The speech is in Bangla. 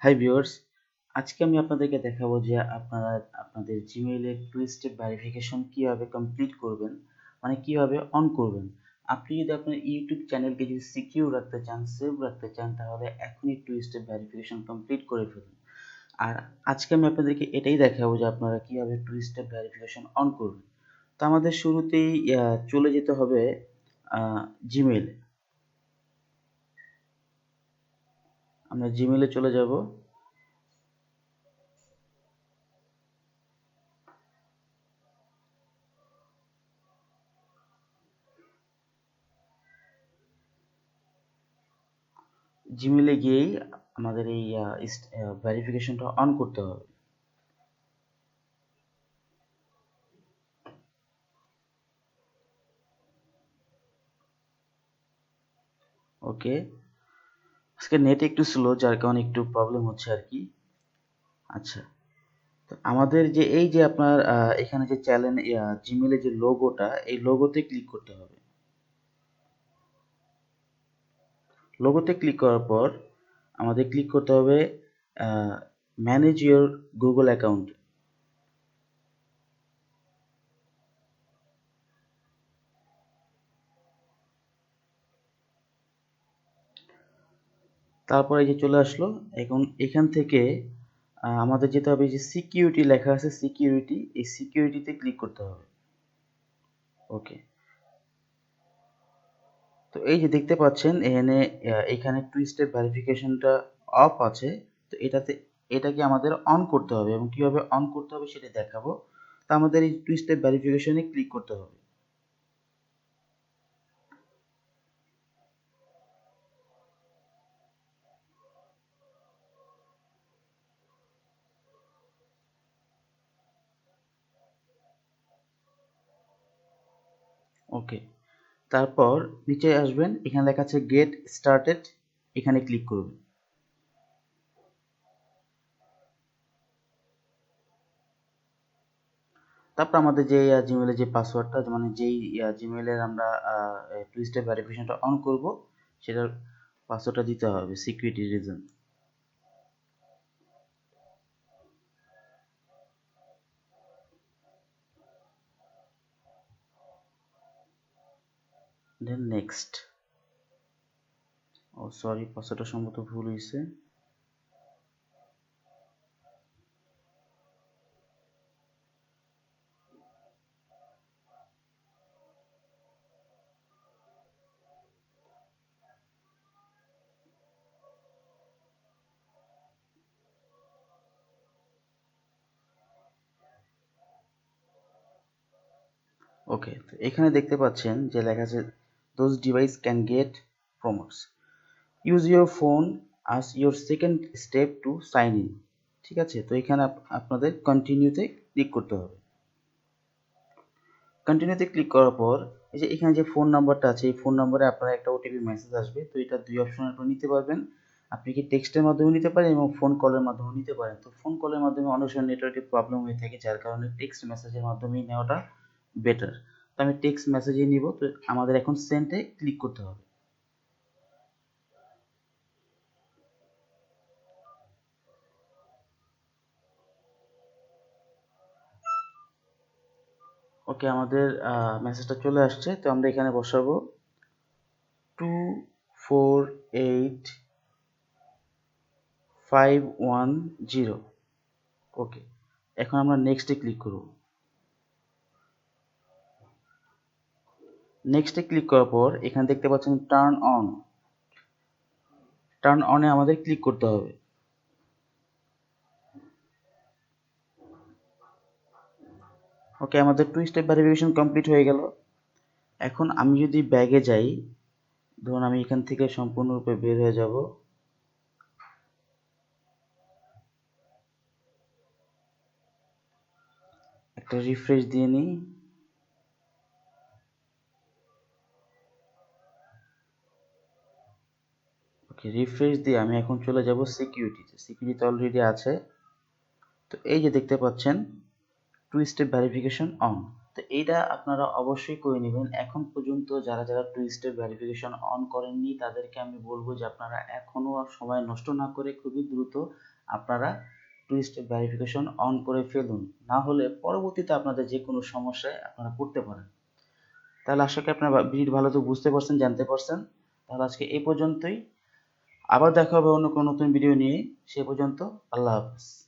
হাই ভিউয়ার্স, আজকে আমি আপনাদেরকে দেখাবো যে আপনারা আপনাদের জিমেইলের টু স্টেপ ভেরিফিকেশন কিভাবে কমপ্লিট করবেন, মানে কিভাবে অন করবেন। আপনি যদি আপনার ইউটিউব চ্যানেলকে যদি সিকিউর রাখতে চান, সেভ রাখতে চান, তাহলে এখনই টু স্টেপ ভেরিফিকেশন কমপ্লিট করে ফেলুন। আর আজকে আমি আপনাদেরকে এটাই দেখাবো যে আপনারা কিভাবে টু স্টেপ ভেরিফিকেশন অন করবেন। তো আমাদের শুরুতেই চলে যেতে হবে জিমেইলে। আমরা জিমেইলে চলে যাব। জিমেইলে গিয়েই আমাদের এই ভেরিফিকেশনটা অন করতে হবে। ওকে, আজকে নেট একটু স্লো, যার কারণে একটু প্রবলেম হচ্ছে আর কি। আচ্ছা, তো আমাদের যে এই যে আপনার এখানে যে চ্যানেল জিমেইলে যে লোগোটা, এই লোগোতে ক্লিক করতে হবে। লোগোতে ক্লিক করার পর আমাদের ক্লিক করতে হবে ম্যানেজ ইওর গুগল অ্যাকাউন্ট। তারপরে এই যে চলে আসলো। এখন এখান থেকে আমাদের যেতে হবে, যে সিকিউরিটি লেখা আছে, সিকিউরিটি, এই সিকিউরিটিতে ক্লিক করতে হবে। ওকে, তো এই যে দেখতে পাচ্ছেন এখানে টু স্টেপ ভেরিফিকেশনটা অফ আছে। তো এটাকে আমাদের অন করতে হবে, এবং কিভাবে অন করতে হবে সেটা দেখাবো। তো আমাদের এই টু স্টেপ ভেরিফিকেশনে ক্লিক করতে হবে। ওকে, তারপর নিচে আসবেন, এখানে লেখা আছে গেট স্টার্টেড, এখানে ক্লিক করবেন। তারপর আমাদের যে জিমেইলের যে পাসওয়ার্ডটা, মানে যেই জিমেইলের আমরা টু স্টেপ ভেরিফিকেশনটা অন করব, সেটার পাসওয়ার্ডটা দিতে হবে security reason. Then next. Oh sorry, পাসওয়ার্ডটা সম্ভবত ভুল হয়েছে। ওকে, তো এখানে দেখতে পাচ্ছেন যে লেখা আছে those device can get prompts, use your phone as your second step to sign in. ঠিক আছে, তো এখানে আপনাদের কন্টিনিউতে ক্লিক করতে হবে। কন্টিনিউতে ক্লিক করার পর এই যে এখানে যে ফোন নাম্বারটা আছে, এই ফোন নম্বরে আপনার একটা ওটিপি মেসেজ আসবে। তো এটা দুই অপশনের উপর নিতে পারবেন। আপনি কি টেক্সটের মাধ্যমে নিতে পারেন এবং ফোন কলের মাধ্যমে নিতে পারেন। তো ফোন কলের মাধ্যমে অনেক সময় নেটওয়ার্কের প্রবলেম হয়ে থাকে, যার কারণে টেক্সট মেসেজের মাধ্যমেই নেওয়াটা বেটার। তো আমি টেক্সট মেসেজই নিব। তো আমাদের এখন সেন্ডে ক্লিক করতে হবে। ওকে, আমাদের মেসেজটা চলে আসছে। তো আমরা এখানে বসাবো 248510। ওকে, এখন আমরা নেক্সটে ক্লিক করব। নেক্সটে ক্লিক করার পর এখানে দেখতে পাচ্ছেন টার্ন অন। টার্ন অনে আমাদের ক্লিক করতে হবে। ওকে, আমাদের টু স্টেপ ভেরিফিকেশন কমপ্লিট হয়ে গেল। এখন আমি যদি ব্যাগে যাই, ধরুন আমি এখান থেকে সম্পূর্ণরূপে বের হয়ে যাব। একটা রিফ্রেশ দিয়ে নিই। ওকে, রিফ্রেশ দিয়ে আমি এখন চলে যাব সিকিউরিটিতে। সিকিউরিটি অলরেডি আছে। তো এই যে দেখতে পাচ্ছেন টু স্টেপ ভেরিফিকেশন অন। তো এইটা আপনারা অবশ্যই করে নেবেন। এখন পর্যন্ত যারা যারা টু স্টেপ ভেরিফিকেশন অন করেননি তাদেরকে আমি বলবো যে আপনারা এখনও সময় নষ্ট না করে খুবই দ্রুত আপনারা টু স্টেপ ভেরিফিকেশন অন করে ফেলুন, না হলে পরবর্তীতে আপনাদের যে কোনো সমস্যায় আপনারা পড়তে পারেন। তাহলে আশা করি আপনারা ভিডিও ভালো তো বুঝতে পারছেন, জানতে পারছেন। তাহলে আজকে এই পর্যন্তই, আবার দেখা হবে অন্য কোনো নতুন ভিডিও নিয়ে। সে পর্যন্ত আল্লাহ হাফেজ।